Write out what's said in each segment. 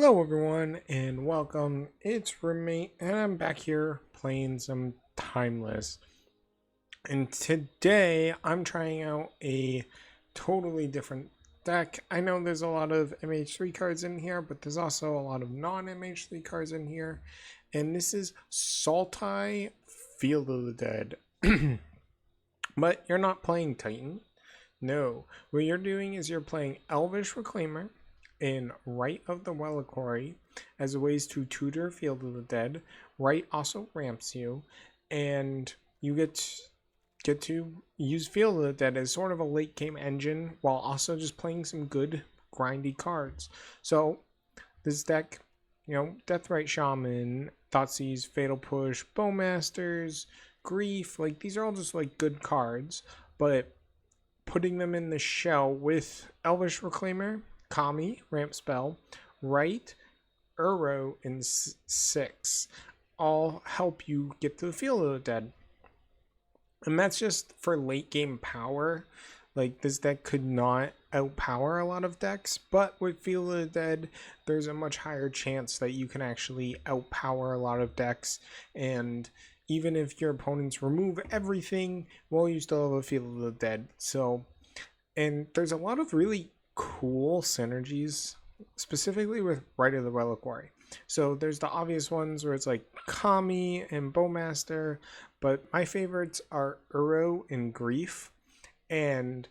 Hello everyone and welcome. It's Roommate and I'm back here playing some Timeless. And today I'm trying out a totally different deck. I know there's a lot of MH3 cards in here, but there's also a lot of non-MH3 cards in here. And this is Sultai Field of the Dead. But you're not playing Titan. No, what you're doing is you're playing Elvish Reclaimer in Right of the Reliquary as ways to tutor Field of the Dead. Right also ramps you, and you get to use Field of the Dead as sort of a late game engine while also just playing some good grindy cards. So this deck, Deathrite Shaman, Thoughtseize, Fatal Push, Bowmasters, Grief, like these are all just like good cards, but putting them in the shell with Elvish Reclaimer, Kami, ramp spell, Right, Uro, and 6 all help you get to the Field of the Dead. And that's just for late game power. Like, this deck could not outpower a lot of decks, but with Field of the Dead, there's a much higher chance that you can actually outpower a lot of decks. And even if your opponents remove everything, well, you still have a Field of the Dead. So, and there's a lot of really cool synergies, specifically with Right of the Reliquary. So there's the obvious ones where it's like Kami and Bowmaster, but my favorites are Uro and Grief. And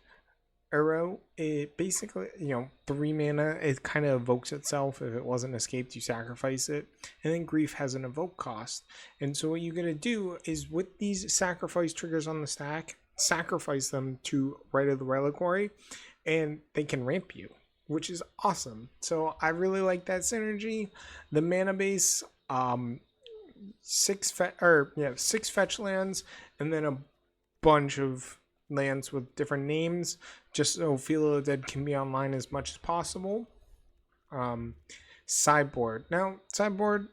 Uro, it basically, 3 mana, it kind of evokes itself. If it wasn't escaped, you sacrifice it. And then Grief has an evoke cost. And so what you're going to do is with these sacrifice triggers on the stack, sacrifice them to Right of the Reliquary, and they can ramp you, which is awesome. So I really like that synergy. The mana base, 6 fetch lands, and then a bunch of lands with different names, just so Field of the Dead can be online as much as possible. Sideboard. Now, sideboard,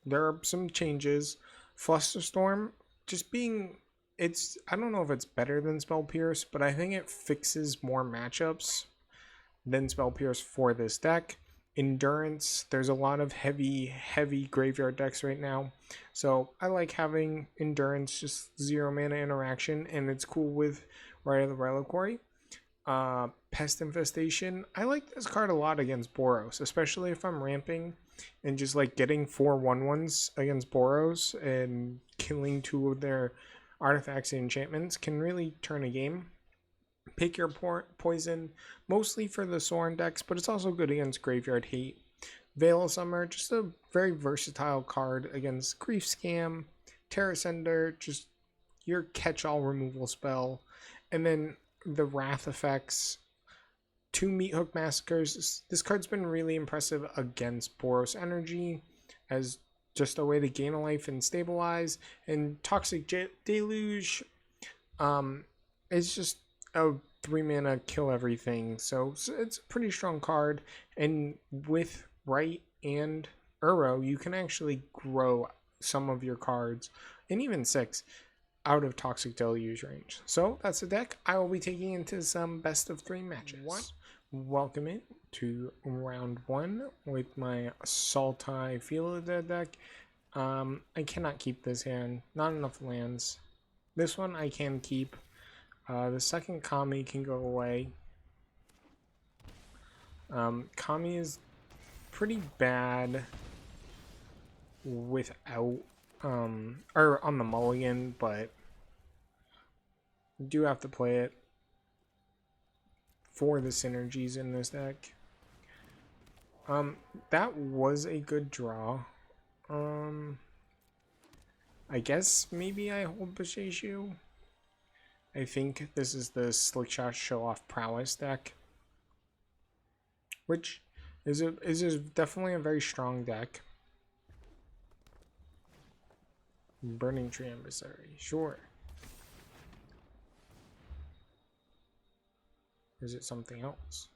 there are some changes. Flusterstorm, just being, I don't know if it's better than Spell Pierce, but I think it fixes more matchups than Spell Pierce for this deck. Endurance, there's a lot of heavy graveyard decks right now, so I like having Endurance, just 0 mana interaction, and it's cool with Right of the Reliquary. Pest Infestation, I like this card a lot against Boros, especially if I'm ramping and just like getting 4 1/1s against Boros and killing 2 of their artifacts and enchantments can really turn a game. Pick your poison, mostly for the Sorin decks, but it's also good against Graveyard Hate. Veil of Summer, just a very versatile card against Grief Scam. Terra Sender, just your catch-all removal spell. And then the Wrath effects. 2 Meathook Massacres. This card's been really impressive against Boros Energy as just a way to gain a life and stabilize. And Toxic Deluge, it's just a 3 mana kill everything, so it's a pretty strong card. And with Right and Uro, you can actually grow some of your cards, and even 6, out of Toxic Deluge range. So that's the deck I will be taking into some best of 3 matches. Welcome in to round 1 with my Sultai Field of the Dead deck. I cannot keep this hand, not enough lands. This one I can keep. The second Kami can go away. Kami is pretty bad without, or on the mulligan, but you do have to play it for the synergies in this deck. That was a good draw. I guess maybe I hold Basheshu. I think this is the Slickshot Show Off Prowess deck, which is definitely a very strong deck. Burning Tree Emissary, sure. Is it something else?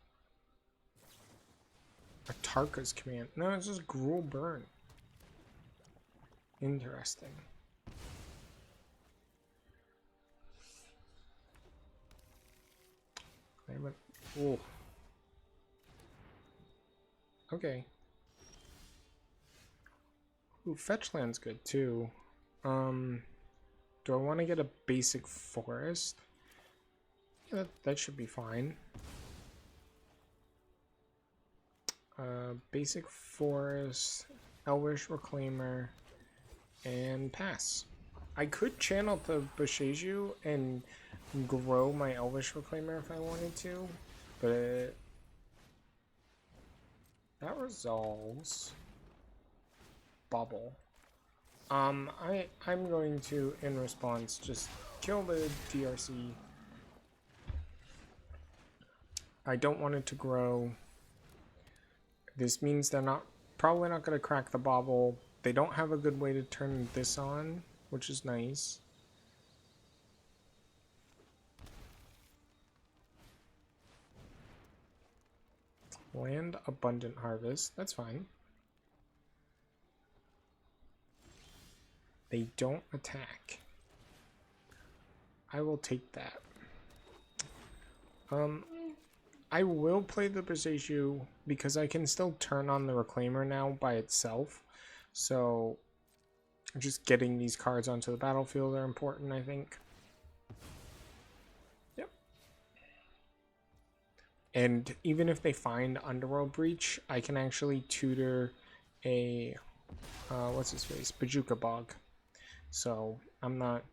Atarka's Command. No, it's just Gruul Burn. Interesting. Oh. Okay. Ooh, fetch land's good too. Do I want to get a basic forest? Yeah, that should be fine. Basic forest, Elvish Reclaimer, and pass. I could channel to Busheju and grow my Elvish Reclaimer if I wanted to, but that resolves bubble. I'm going to, in response, just kill the DRC. I don't want it to grow. This means they're probably not going to crack the bobble. They don't have a good way to turn this on, which is nice. Land abundant harvest. That's fine. They don't attack. I will take that. I will play the Berseju because I can still turn on the Reclaimer now by itself. So just getting these cards onto the battlefield are important, I think. Yep. And even if they find Underworld Breach, I can actually tutor a what's his face? Bajuka Bog. So I'm not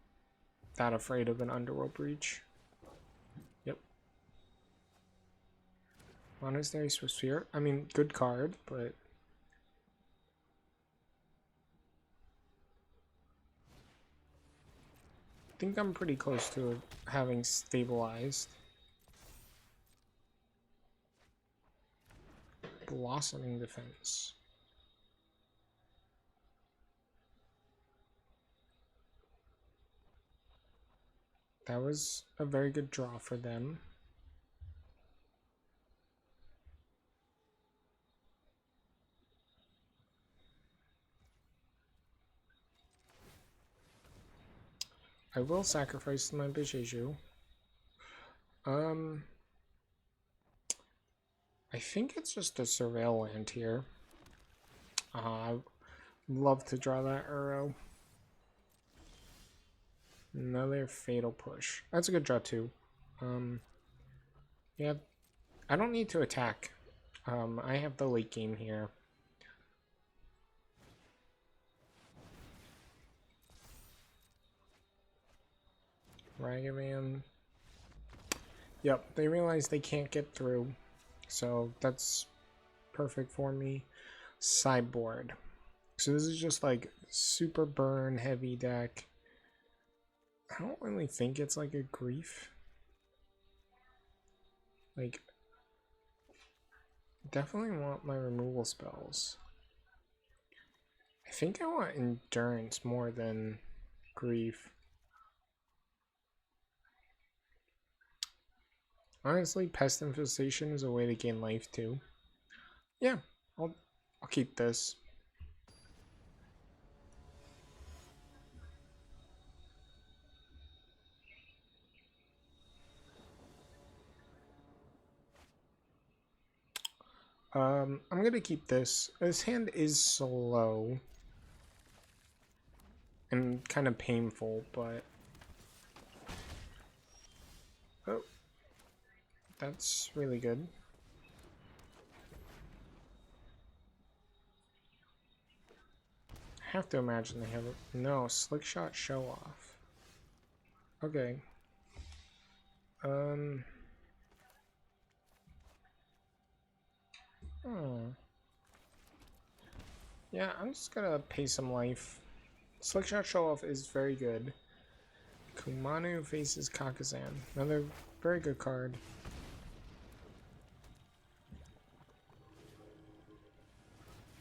that afraid of an Underworld Breach. Yep. Monastery Sphere. I mean, good card, but I think I'm pretty close to having stabilized. Blossoming Defense. That was a very good draw for them. I will sacrifice my Bisheju. I think it's just a surveil land here. I'd love to draw that arrow. Another fatal push. That's a good draw too. Yeah, I don't need to attack. I have the late game here. Ragavan. Yep, they realize they can't get through. So that's perfect for me. Sideboard. So this is just like super burn heavy deck. I don't really think it's like a grief. Like, definitely want my removal spells. I think I want endurance more than grief. Honestly, pest infestation is a way to gain life too. Yeah, I'll keep this. I'm gonna keep this. This hand is slow and kind of painful, but oh, that's really good. I have to imagine they have a no slick shot show off. Okay. Yeah, I'm just gonna pay some life. Slickshot Show Off is very good. Kumanu faces Kakazan. Another very good card.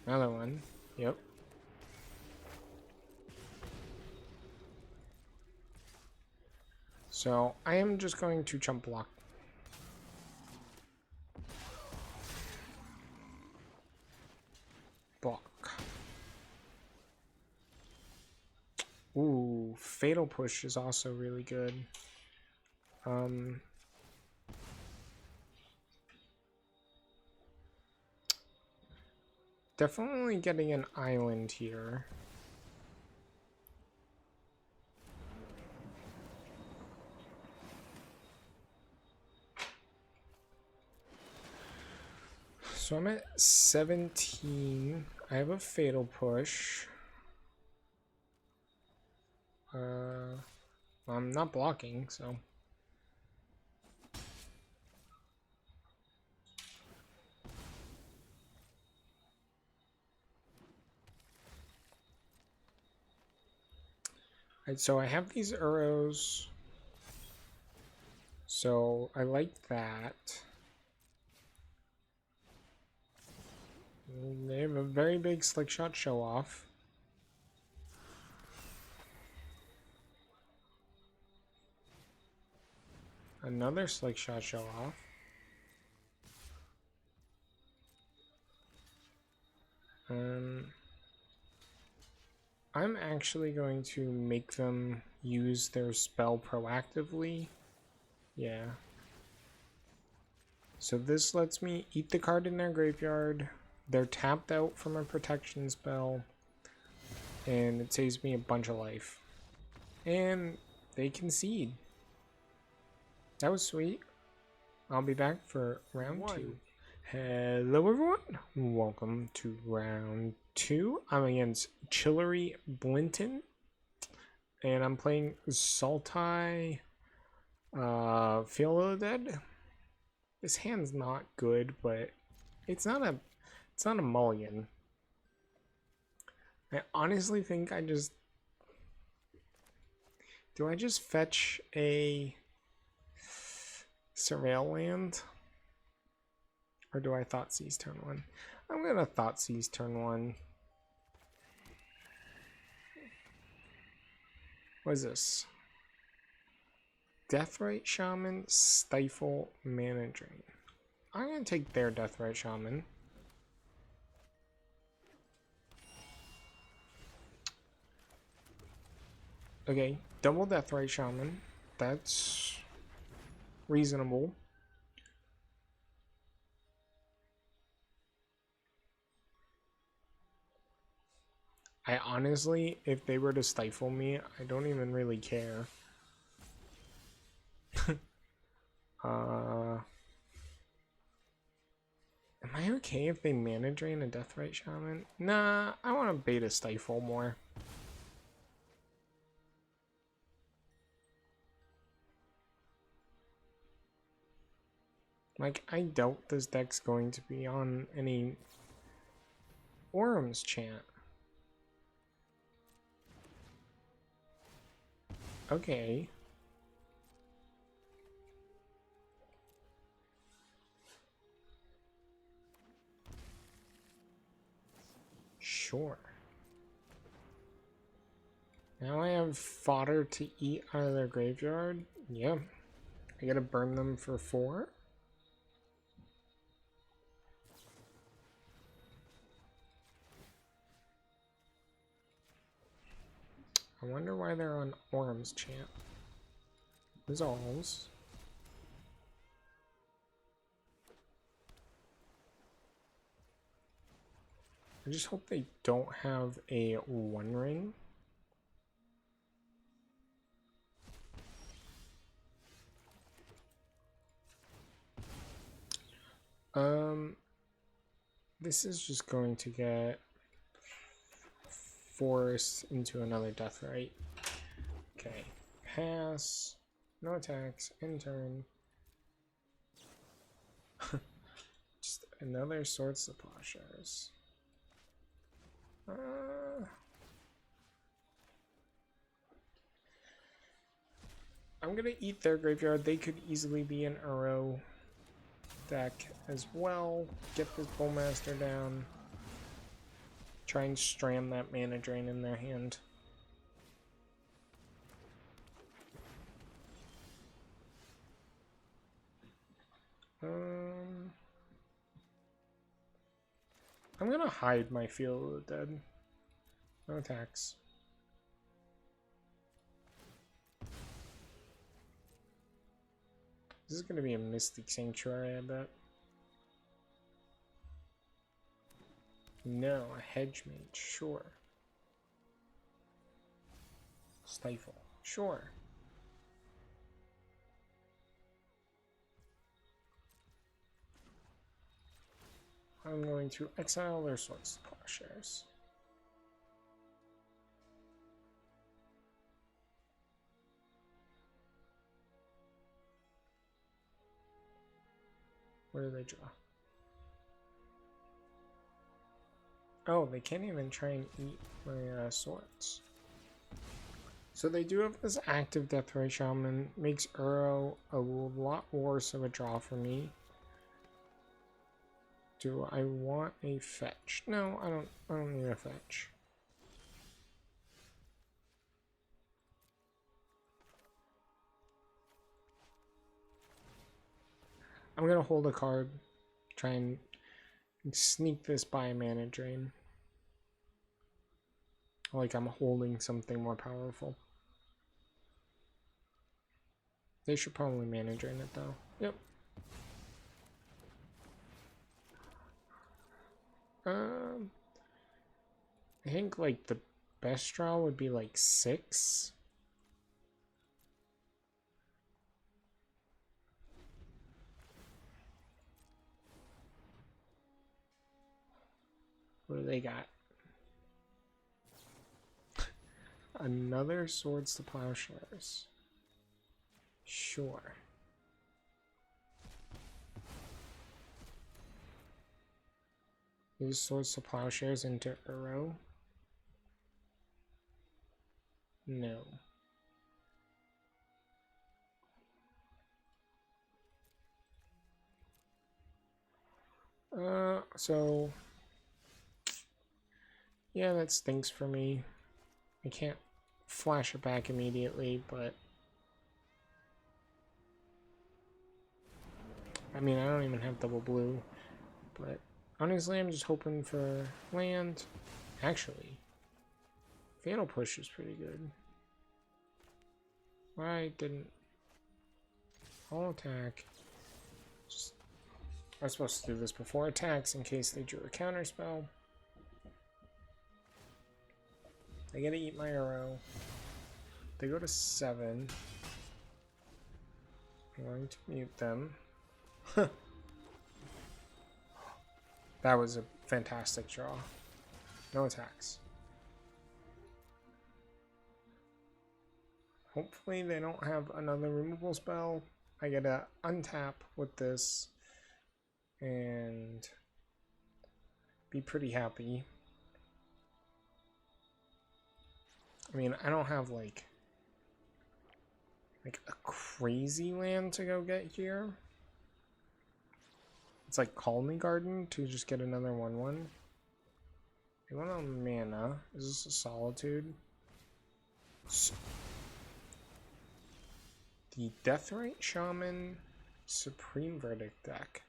Another one. Yep. So, I am just going to chump block. Ooh, Fatal Push is also really good. Definitely getting an island here. So I'm at 17. I have a fatal push. I'm not blocking, so. Right, so I have these arrows. So I like that. They have a very big slick shot show off. Another slick shot show off. I'm actually going to make them use their spell proactively. Yeah. So this lets me eat the card in their graveyard. They're tapped out from a protection spell. And it saves me a bunch of life. And they concede. That was sweet. I'll be back for round 2. Hello everyone, welcome to round 2. I'm against Chillery Blinton, and I'm playing Sultai Field of the Dead. This hand's not good, but it's not a mulligan. I honestly think do I just fetch a Surveil land? Or do I Thoughtseize turn 1? I'm gonna Thoughtseize turn 1. What is this? Deathrite Shaman, Stifle, Mana Drain. I'm gonna take their Deathrite Shaman. Okay, double Deathrite Shaman. That's reasonable. I honestly, if they were to stifle me, I don't even really care. Am I okay if they mana drain a Deathrite Shaman? Nah, I want to beta stifle more. Like, I doubt this deck's going to be on any Orum's chant. Okay. Sure. Now I have fodder to eat out of their graveyard. Yeah. I gotta burn them for 4. I wonder why they're on Orum's chant. Resolves. I just hope they don't have a 1 ring. This is just going to get forced into another Deathrite. Okay, pass, no attacks, end turn. Just another Swords to Plowshares. I'm gonna eat their graveyard. They could easily be an Uro deck as well. Get this Bowmaster down. Try and strand that mana drain in their hand. I'm gonna hide my Field of the Dead. No attacks. This is gonna be a Mystic Sanctuary, I bet. No, a hedge mage, sure. Stifle, sure. I'm going to exile their swords to plowshares. What do they draw? Oh, they can't even try and eat my swords. So they do have this active Deathray Shaman. Makes Uro a lot worse of a draw for me. Do I want a fetch? No, I don't need a fetch. I'm gonna hold a card, try and sneak this by a mana drain. Like I'm holding something more powerful. They should probably mana drain it though. Yep. I think like the best draw would be like 6. What do they got? Another Swords to Plowshares. Sure. Use Swords to Plowshares into Uro? No. So yeah, that stinks for me. I can't flash it back immediately, but I mean, I don't even have double blue, but honestly, I'm just hoping for land. Actually, Fatal Push is pretty good. Why didn't all attack? Just, I was supposed to do this before attacks in case they drew a counter spell. They gotta eat my arrow. They go to 7. I'm going to mute them. That was a fantastic draw. No attacks. Hopefully they don't have another removal spell. I gotta untap with this and be pretty happy. I mean, I don't have like a crazy land to go get here. It's like Call Me Garden to just get another 1/1. They want a mana. Is this a Solitude? The Deathrite Shaman Supreme Verdict deck.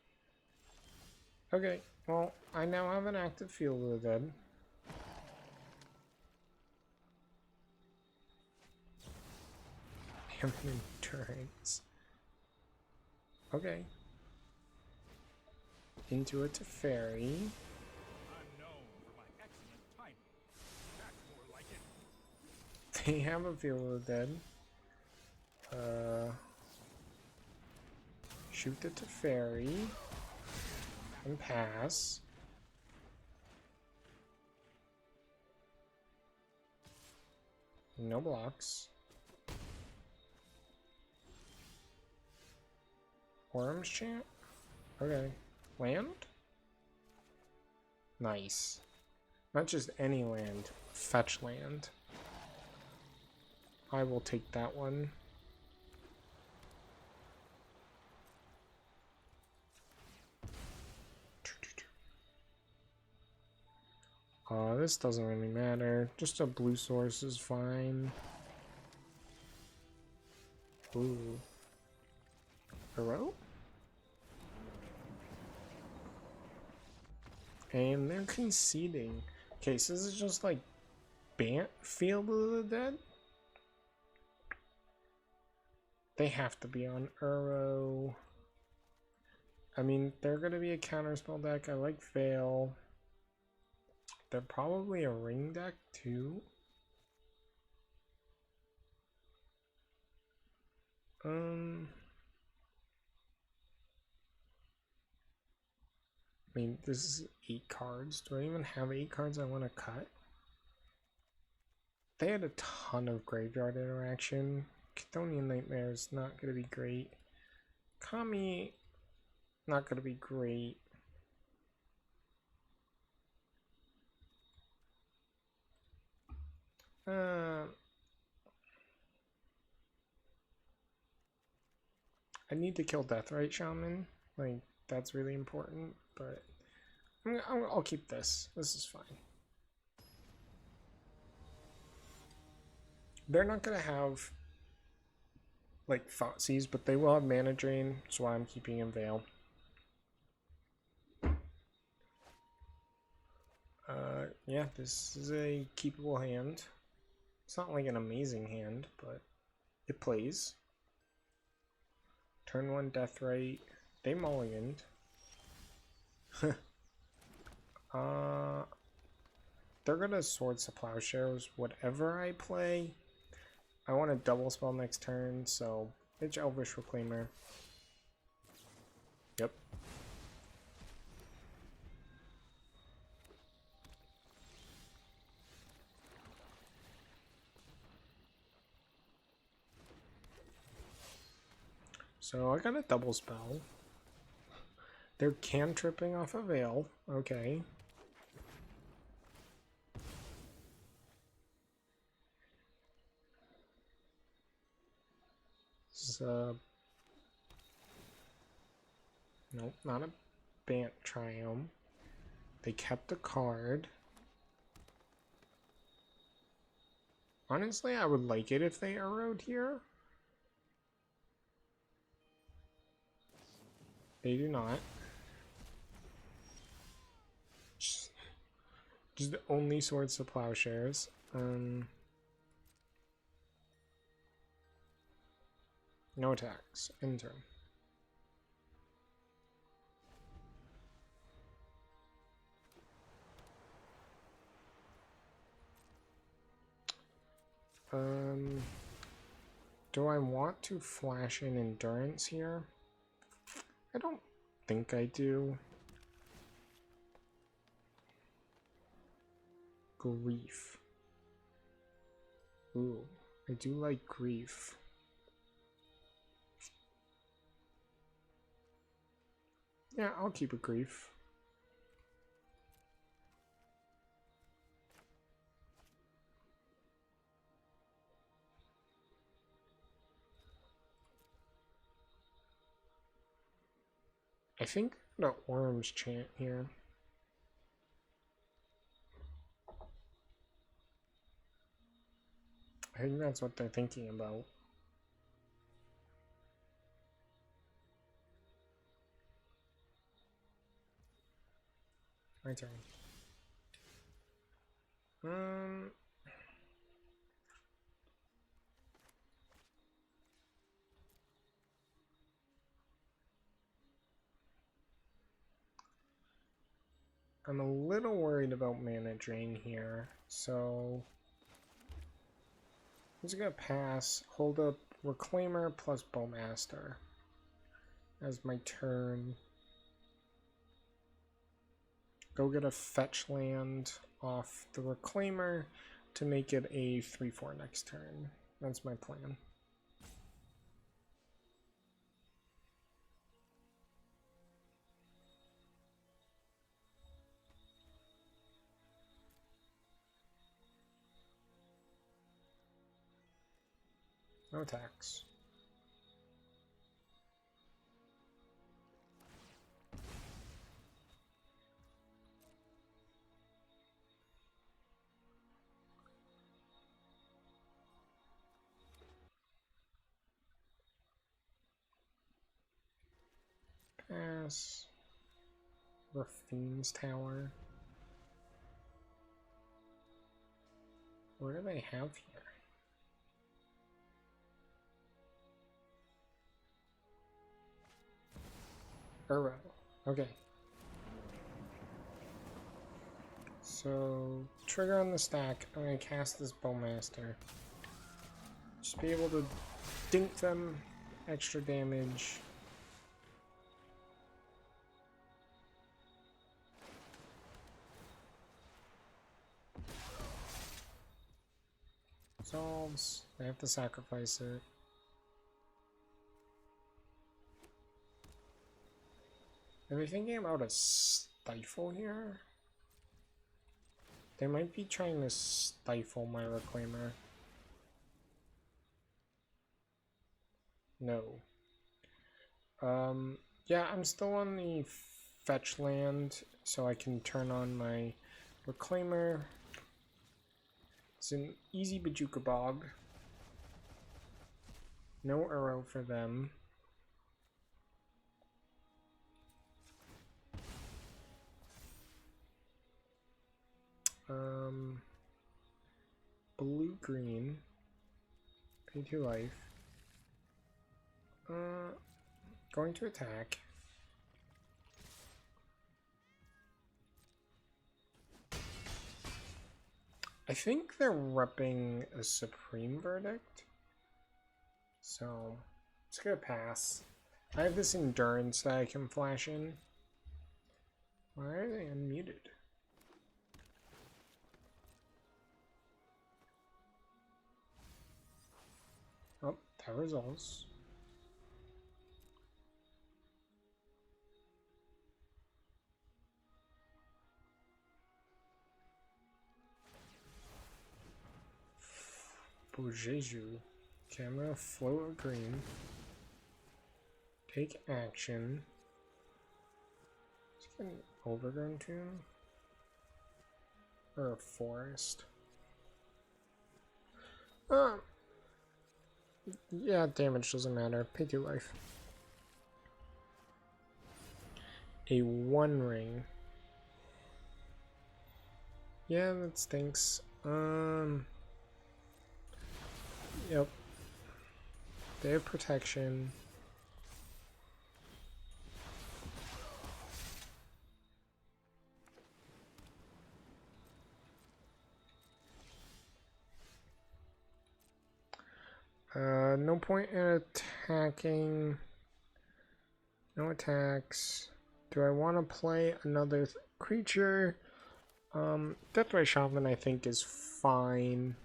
Okay, well, I now have an active Field of the Dead. I have an Endurance. Okay. Into it to Fairy. They have a Field of the Dead. Shoot it to Fairy. And pass. No blocks. Worms chant? Okay. Land? Nice. Not just any land. Fetch land. I will take that one. This doesn't really matter. Just a blue source is fine. Ooh. Hello? And they're conceding. Okay, so this is just like Bant Field of the Dead? They have to be on Uro. I mean, they're gonna be a counterspell deck. I like Veil. They're probably a ring deck too. I mean, this is 8 cards. Do I even have 8 cards I want to cut? They had a ton of graveyard interaction. Chthonian Nightmare is not going to be great. Kami, not going to be great. I need to kill Deathrite Shaman. Like, that's really important, but I'll keep this. This is fine. They're not going to have, like, Thoughtseize, but they will have Mana Drain, so why I'm keeping in Veil. Yeah, this is a keepable hand. It's not like an amazing hand, but it plays. Turn 1 Deathrite. They mulliganed. They're gonna Swords to Plowshares whatever I play. I want to double spell next turn, so it's Elvish Reclaimer. Yep. So I got a double spell. They're cantripping off a Veil. Okay. So, nope, not a Bant Triumph. They kept a card. Honestly, I would like it if they arrowed here. They do not. Just only Swords to Plowshares. No attacks. End turn. Do I want to flash in Endurance here? I don't think I do. Grief. Ooh, I do like Grief. Yeah, I'll keep a Grief. I think the Worms chant here. I think that's what they're thinking about. My turn. I'm a little worried about Mana Drain here, so I'm just gonna pass, hold up Reclaimer plus Bowmaster as my turn. Go get a fetch land off the Reclaimer to make it a 3/4 next turn. That's my plan. No attacks. Pass. Raffine's Tower. What do they have here? Arrow. Okay. So So, trigger on the stack. I'm gonna cast this Bowmaster. Just be able to dink them, extra damage. Solves. I have to sacrifice it. Are they thinking about a stifle here? They might be trying to stifle my reclaimer. No. Yeah, I'm still on the fetch land, so I can turn on my reclaimer. It's an easy Bajuka Bog. No arrow for them. Blue-green. Pay 2 life. Going to attack. I think they're repping a Supreme Verdict. So, it's gonna pass. I have this Endurance that I can flash in. Why are they unmuted? Oh, that resolves. Bojeju. Camera, float of green. Take action. Is it an overgrown tomb? Or a forest? Yeah, damage doesn't matter. Pay 2 life. A 1 ring. Yeah, that stinks. Yep. They have protection. No point in attacking. No attacks. Do I want to play another creature? Deathray Shaman I think is fine.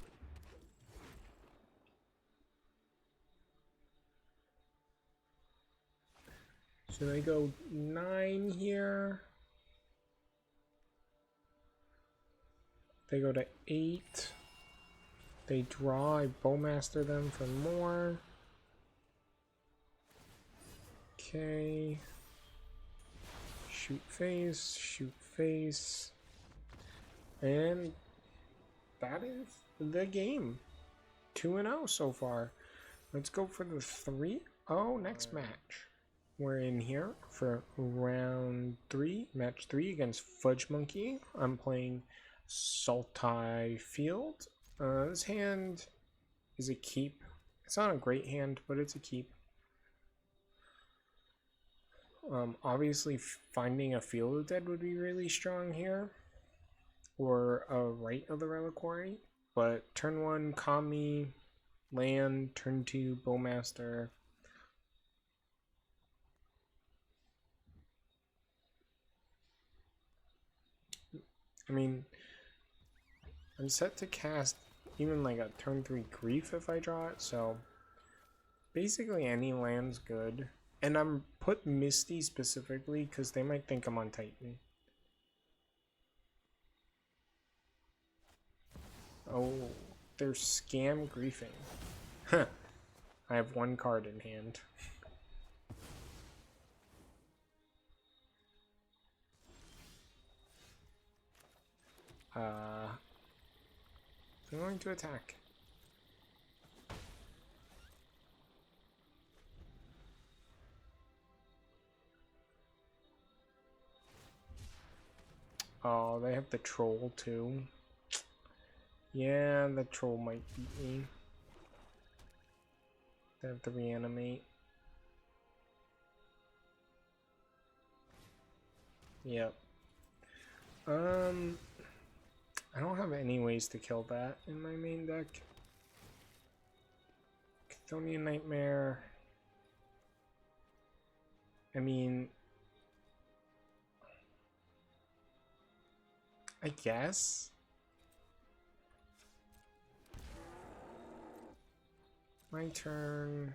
So they go 9 here. They go to 8. They draw, I Bowmaster them for more. Okay. Shoot face, shoot face. And that is the game. 2-0 so far. Let's go for the 3-0 next match. We're in here for round 3, match 3 against Fudge Monkey. I'm playing Sultai Field. This hand is a keep. It's not a great hand, but it's a keep. Obviously, finding a Field of Dead would be really strong here, or a Right of the Reliquary. But turn 1, Kami, land, turn 2, Bowmaster. I mean, I'm set to cast even like a turn 3 Grief if I draw it, so basically any land's good. And I'm put Misty specifically because they might think I'm on Titan. Oh, they're scam griefing. Huh. I have 1 card in hand. I'm going to attack. Oh, they have the troll too. Yeah, the troll might beat me. They have to reanimate. Yep. I don't have any ways to kill that in my main deck. Chthonian Nightmare. I mean, I guess. My turn.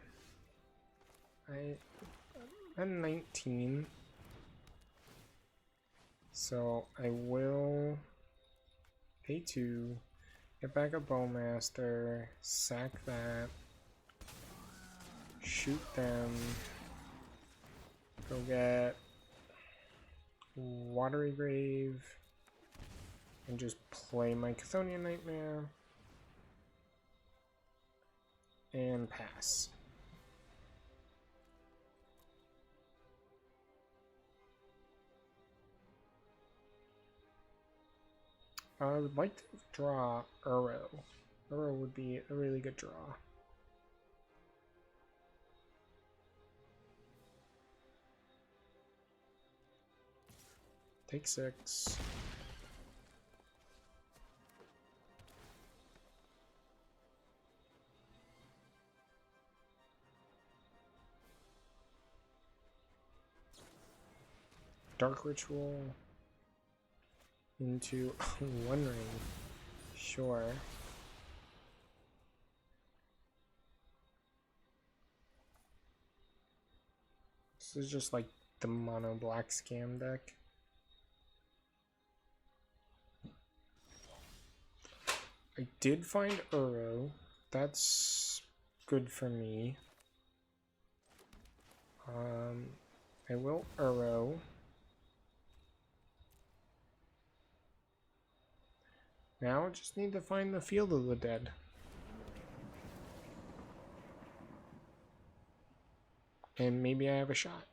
I'm 19. So I will pay 2, get back a Bowmaster, sack that, shoot them, go get Watery Grave, and just play my Chthonian Nightmare, and pass. I would like to draw Uro. Uro would be a really good draw. Take 6. Dark Ritual into One Ring. Sure. This is just like the mono black scam deck. I did find Uro. That's good for me. I will Uro. Now I just need to find the Field of the Dead. And maybe I have a shot.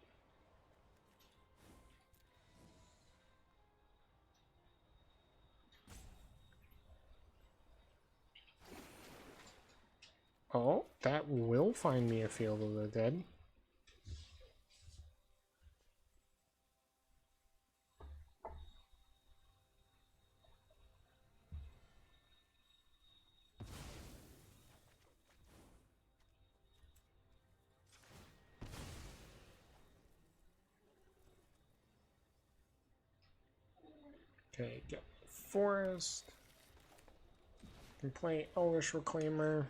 Oh, that will find me a Field of the Dead. Okay, get Forest. Can play Elvish Reclaimer.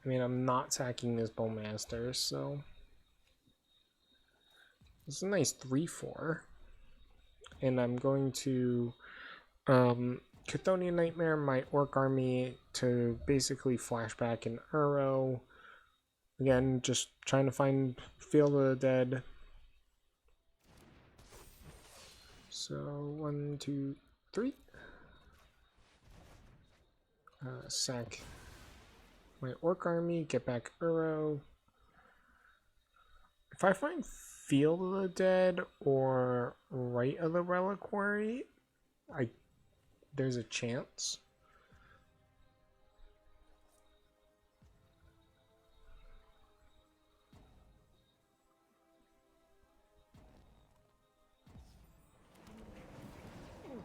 I mean, I'm not sacking this Bowmaster, so it's a nice 3/4. And I'm going to Chthonian Nightmare my Orc Army to basically flashback in Uro. Again, just trying to find Field of the Dead. So 1, 2, 3. Sack my Orc Army, get back Uro. If I find Field of the Dead or Rite of the Reliquary, there's a chance.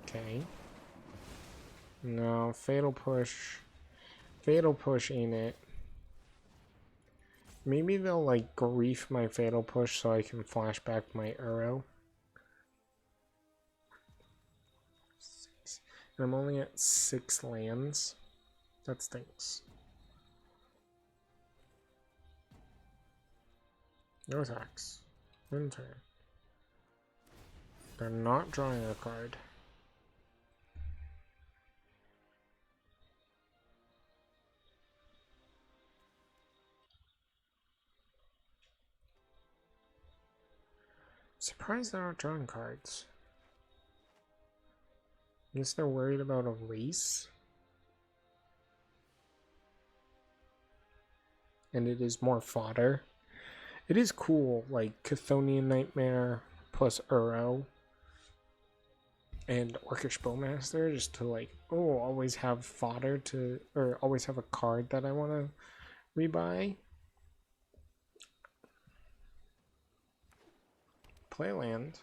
Okay. No, Fatal Push. Fatal Push ain't it. Maybe they'll like grief my Fatal Push so I can flash back my Uro. 6. And I'm only at 6 lands. That stinks. No attacks. One turn. They're not drawing a card. Surprised they're not drawing cards. I guess they're worried about a race. And it is more fodder. It is cool, like Chthonian Nightmare plus Uro and Orcish Bowmaster, just to like, oh, always have fodder to, or always have a card that I want to rebuy. Play land.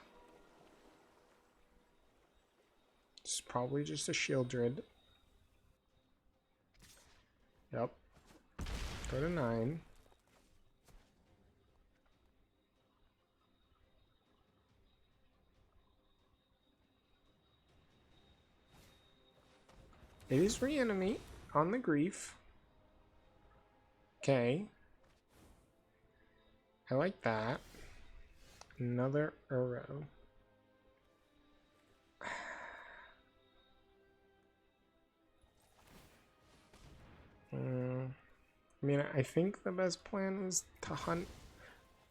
It's probably just a Shieldred. Yep. Go to 9. It is reanimate on the grief. Okay. I like that. Another Uro. I mean, I think the best plan is to hunt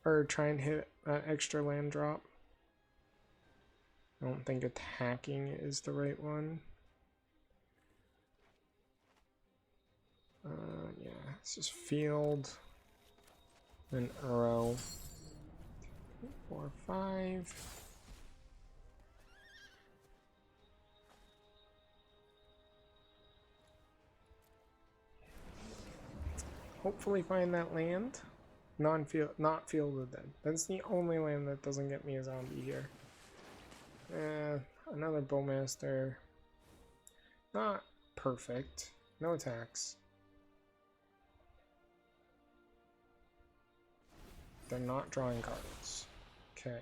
or try and hit an extra land drop. I don't think attacking is the right one. Yeah, it's just field, then Uro. 4, 5. Hopefully find that land. Not Field of Dead. That's the only land that doesn't get me a zombie here. Another Bowmaster. Not perfect. No attacks. They're not drawing cards. Okay.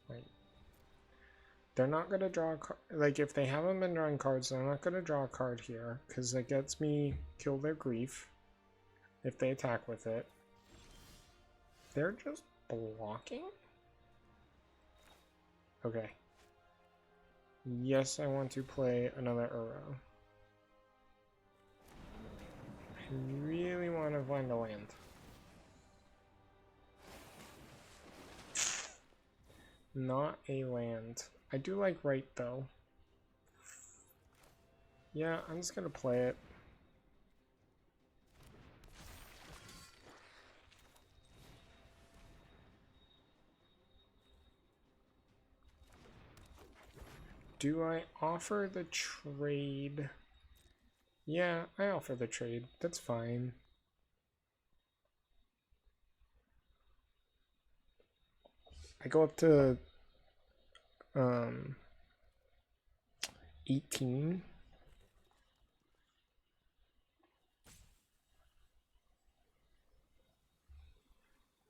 Wait. They're not going to draw a card. Like, if they haven't been drawing cards, they're not going to draw a card here. Because it gets me kill their grief. If they attack with it. They're just blocking? Okay. Yes, I want to play another Uro. I really want to find a land. Not a land. I do like right though. Yeah, I'm just gonna play it. Do I offer the trade? Yeah, I offer the trade. That's fine. I go up to 18.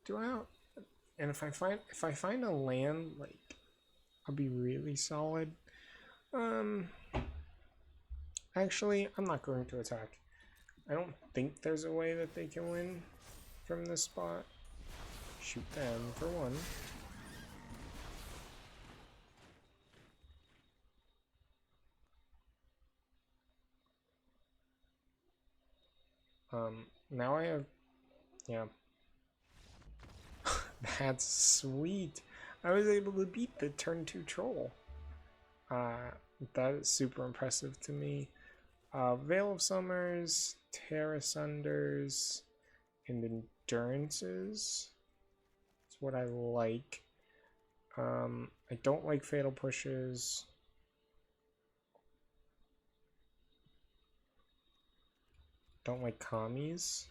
Do I? And if I find a land, like, I'll be really solid. Actually, I'm not going to attack. I don't think there's a way that they can win from this spot. Shoot them for one. Now I have, yeah. That's sweet. I was able to beat the turn 2 troll. That is super impressive to me. Veil of Summers, Terra Sunders, and Endurances. That's what I like. I don't like Fatal Pushes. Don't like commies.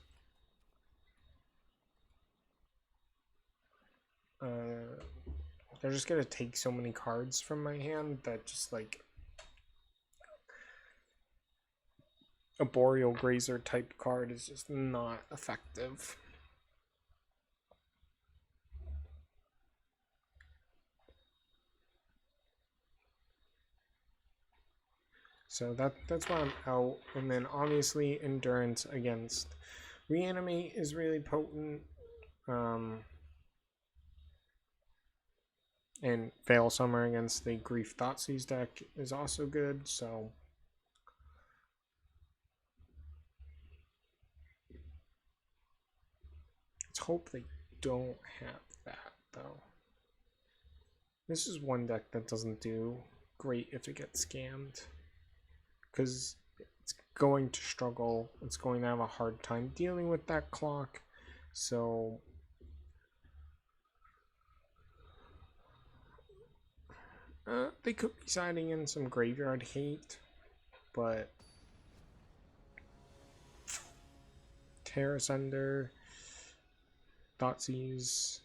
They're just gonna take so many cards from my hand that just like a Boreal Grazer type card is just not effective. So that's why I'm out. And then obviously Endurance against Reanimate is really potent. And Veil Summer against the Grief Thoughtseize deck is also good, so let's hope they don't have that, though. This is one deck that doesn't do great if it gets scammed. Because it's going to struggle. It's going to have a hard time dealing with that clock. So they could be siding in some graveyard hate, but Terrace Under, Thoughtseize.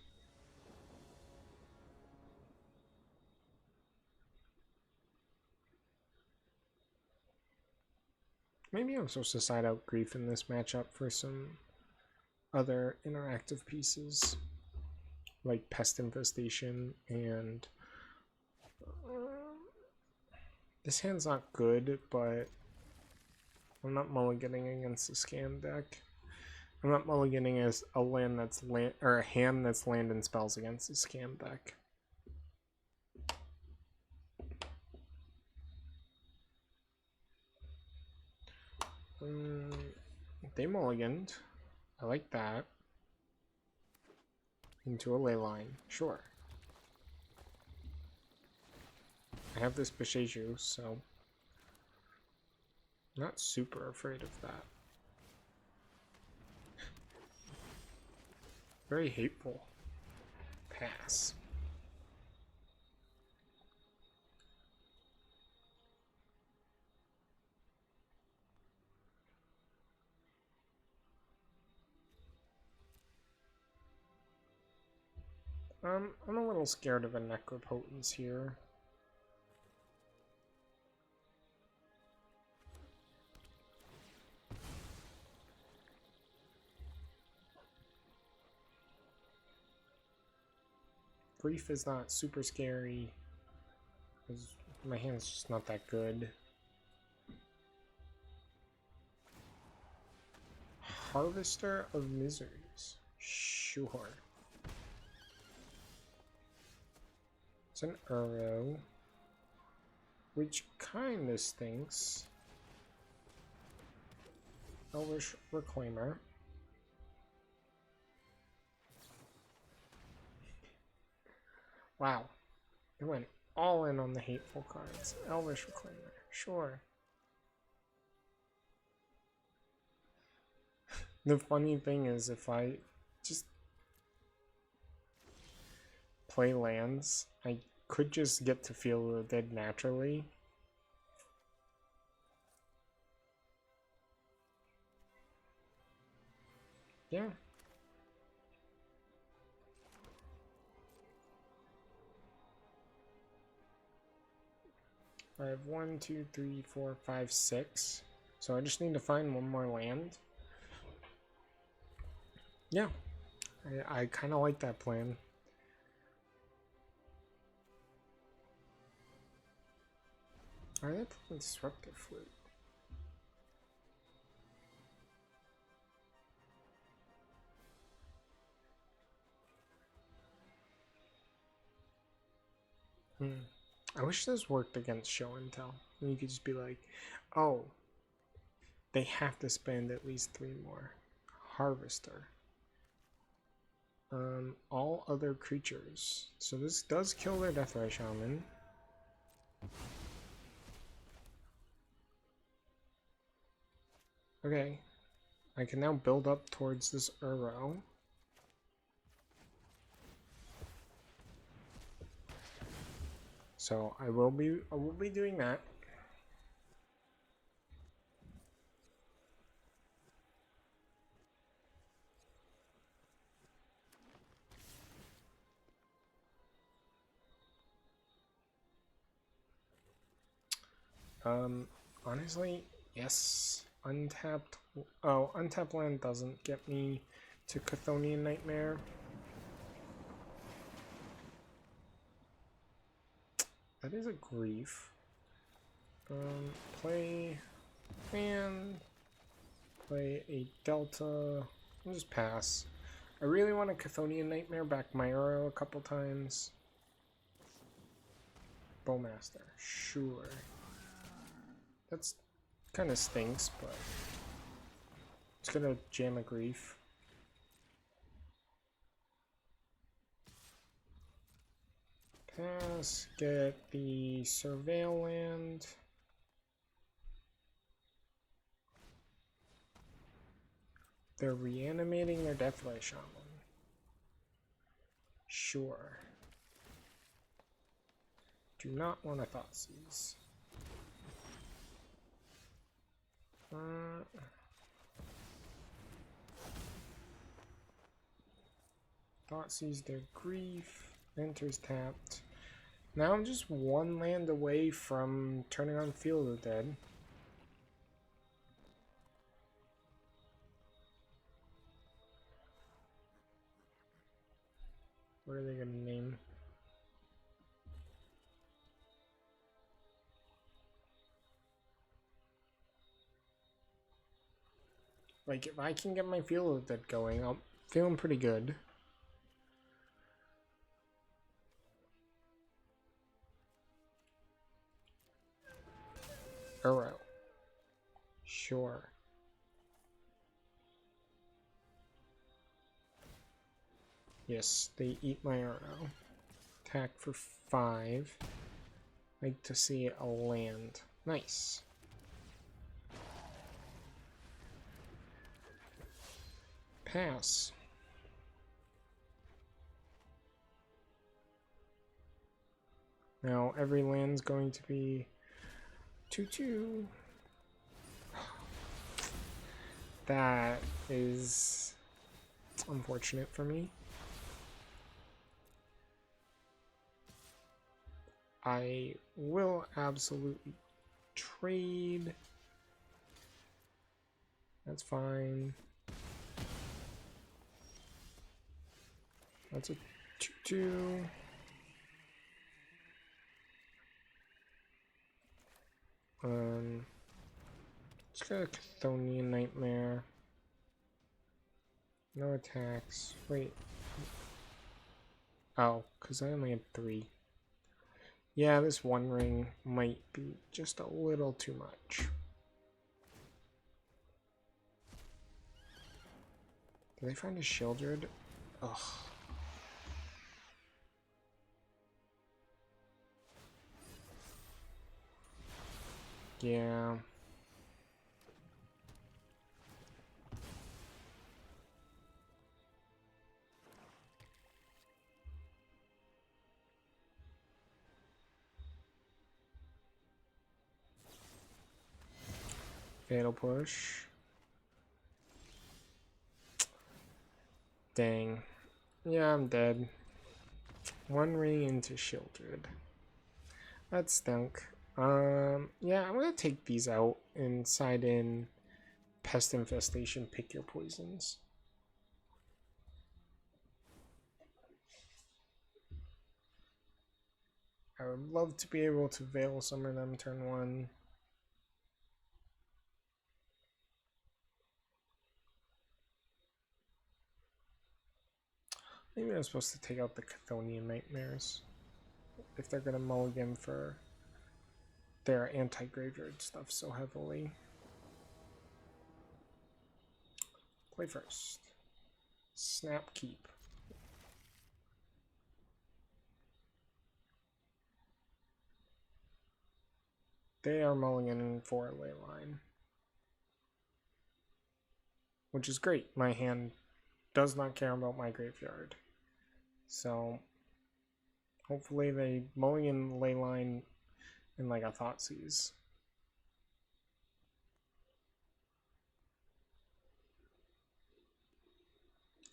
Maybe I'm supposed to side out Grief in this matchup for some other interactive pieces, like Pest Infestation, and this hand's not good, but I'm not mulliganing against the scam deck. I'm not mulliganing as a land that's land or a hand that's land and spells against the scam deck. They mulliganed. I like that. Into a ley line, sure. I have this Bisheju, so I'm not super afraid of that. Very hateful. Pass. I'm a little scared of a Necropotence here. Grief is not super scary, because my hand's just not that good. Harvester of Miseries. Sure. It's an Uro, which kinda stinks. Elvish Reclaimer. Wow. It went all in on the hateful cards. Elvish Reclaimer. Sure. The funny thing is, if I just play lands, I could just get to Field of the Dead naturally. Yeah. I have 1, 2, 3, 4, 5, 6. So I just need to find one more land. Yeah. I kind of like that plan. Are they playing Disruptive Flute? I wish this worked against Show and Tell. And you could just be like, oh, they have to spend at least 3 more. Harvester. All other creatures. So this does kill their Deathray Shaman. Okay. I can now build up towards this Uro. So I will be doing that. Honestly, yes. Untapped. Oh, untapped land doesn't get me to Chthonian Nightmare. That is a grief. Play man. Play a Delta. I'll just pass. I really want a Chthonian Nightmare back my Uro a couple times. Bowmaster, sure. That's kind of stinks, but it's gonna jam a grief. Pass, get the Surveil land. They're reanimating their Deathray Shaman. Sure. Do not want a Thoughtseize. Thought sees their grief. Enters tapped. Now I'm just one land away from turning on Field of the Dead. What are they gonna name? Like, if I can get my Field of the Dead going, I'm feeling pretty good. Arrow. Sure. Yes, they eat my arrow. Attack for 5. Like to see a land. Nice. Pass. Now every land's going to be 2/2. That is unfortunate for me. I will absolutely trade. That's fine. That's a 2/2. Let's go Chthonian Nightmare. No attacks. Wait. Oh, because I only had 3. Yeah, this one ring might be just a little too much. Did they find a Shieldred? Ugh. Yeah. Fatal push. Dang. Yeah, I'm dead. One ring into Shieldred. That stunk. Yeah, I'm gonna take these out and side in Pest Infestation, pick your poisons. I would love to be able to Veil Summon them turn 1. Maybe I'm supposed to take out the Chthonian Nightmares if they're gonna mulligan for their anti-graveyard stuff so heavily. Play first. Snap keep. They are mulliganing for a ley line, which is great. My hand does not care about my graveyard. So hopefully they mulligan ley line in like a Thoughtseize.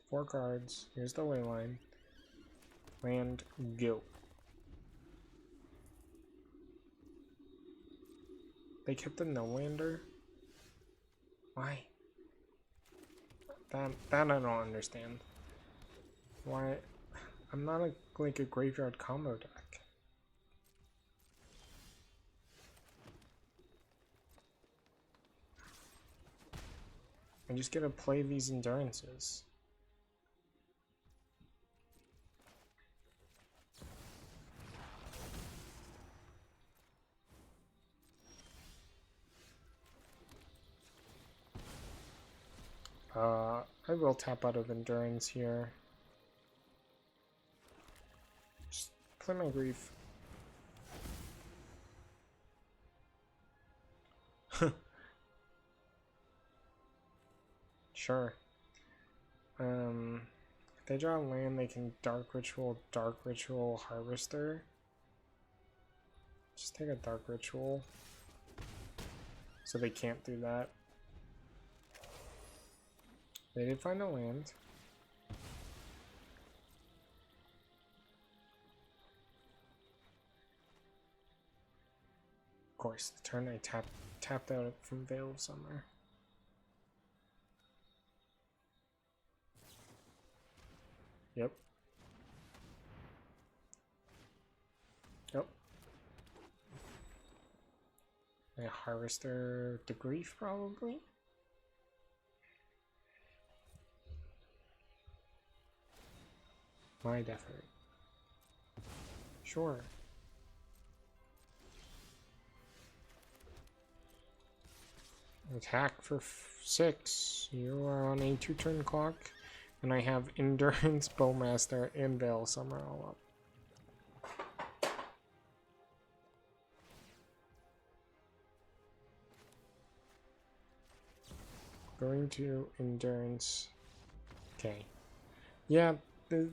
Four cards. Here's the ley line. Land, go. They kept the no-lander? Why? That I don't understand. Why? I'm not like a graveyard combo deck. I just gotta play these endurances. I will tap out of endurance here. Just play my grief. Sure. If they draw land, they can Dark Ritual, Harvester. Just take a Dark Ritual. So they can't do that. They did find a land. Of course, the turn I tapped out from Veil of Summer. Yep. Yep. I Harvester the Grief, probably. My effort. Sure. Attack for 6. You are on a 2-turn clock, and I have Endurance, Bowmaster, and Veil Summer all up. Going to Endurance. Okay. Yeah, the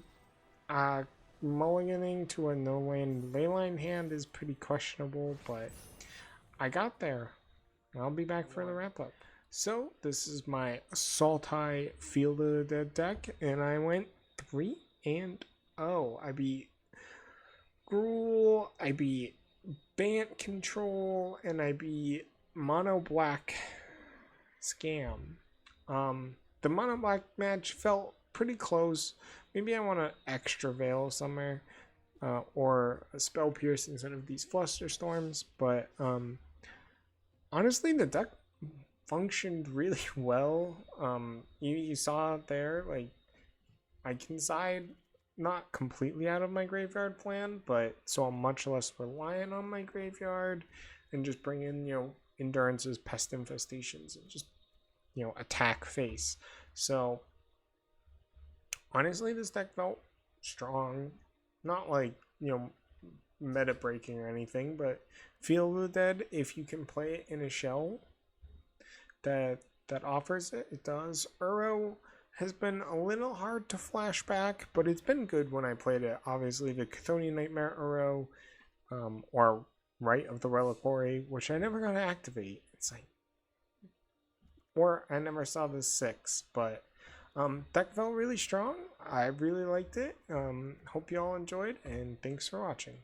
mulliganing to a no-land leyline hand is pretty questionable, but I got there. I'll be back for the wrap-up. So, this is my Sultai Field of the Dead deck, and I went 3-0. I beat Gruul, I beat Bant Control, and I beat Mono Black Scam. The Mono Black match felt pretty close. Maybe I want an extra Veil somewhere, or a Spell Pierce instead of these Fluster Storms, but honestly, the deck functioned really well. You saw it there, like, I can side not completely out of my graveyard plan, but so I'm much less reliant on my graveyard, and just bring in, Endurance's Pest Infestations, and just, attack face. So, honestly, this deck felt strong. Not like, meta breaking or anything, but Field of the Dead, if you can play it in a shell that offers it, it does. Uro has been a little hard to flash back, but it's been good when I played it. Obviously, the Chthonian Nightmare Uro, or Rite of the Reliquary, which I never got to activate. It's like, or I never saw the 6, but deck felt really strong. I really liked it. Hope you all enjoyed, and thanks for watching.